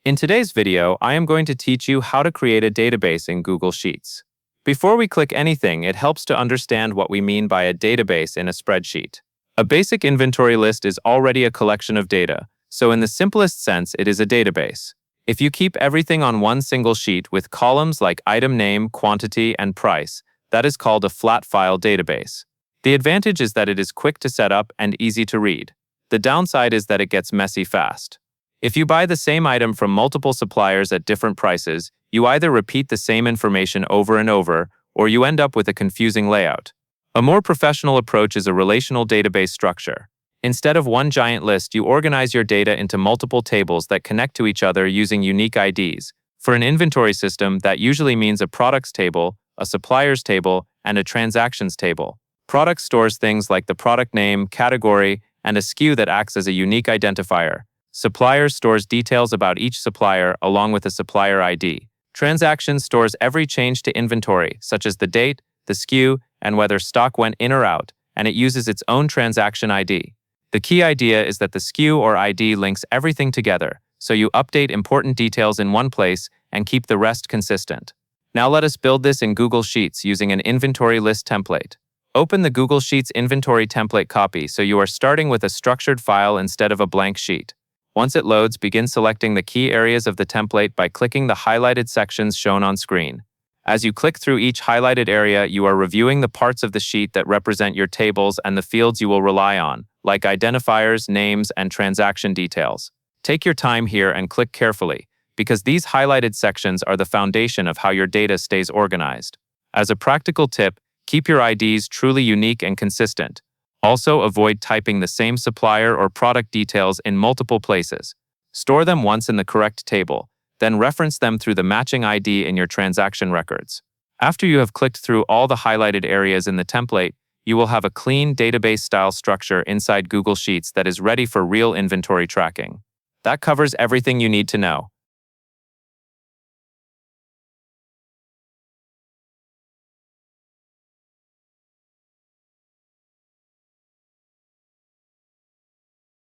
In today's video, I am going to teach you how to create a database in Google Sheets. Before we click anything, it helps to understand what we mean by a database in a spreadsheet. A basic inventory list is already a collection of data, so in the simplest sense, it is a database. If you keep everything on one single sheet with columns like item name, quantity, and price, that is called a flat file database. The advantage is that it is quick to set up and easy to read. The downside is that it gets messy fast. If you buy the same item from multiple suppliers at different prices, you either repeat the same information over and over, or you end up with a confusing layout. A more professional approach is a relational database structure. Instead of one giant list, you organize your data into multiple tables that connect to each other using unique IDs. For an inventory system, that usually means a products table, a suppliers table, and a transactions table. Products stores things like the product name, category, and a SKU that acts as a unique identifier. Suppliers stores details about each supplier along with a supplier ID. Transactions stores every change to inventory, such as the date, the SKU, and whether stock went in or out, and it uses its own transaction ID. The key idea is that the SKU or ID links everything together, so you update important details in one place and keep the rest consistent. Now let us build this in Google Sheets using an inventory list template. Open the Google Sheets inventory template copy so you are starting with a structured file instead of a blank sheet. Once it loads, begin selecting the key areas of the template by clicking the highlighted sections shown on screen. As you click through each highlighted area, you are reviewing the parts of the sheet that represent your tables and the fields you will rely on, like identifiers, names, and transaction details. Take your time here and click carefully, because these highlighted sections are the foundation of how your data stays organized. As a practical tip, keep your IDs truly unique and consistent. Also, avoid typing the same supplier or product details in multiple places. Store them once in the correct table, then reference them through the matching ID in your transaction records. After you have clicked through all the highlighted areas in the template, you will have a clean database-style structure inside Google Sheets that is ready for real inventory tracking. That covers everything you need to know.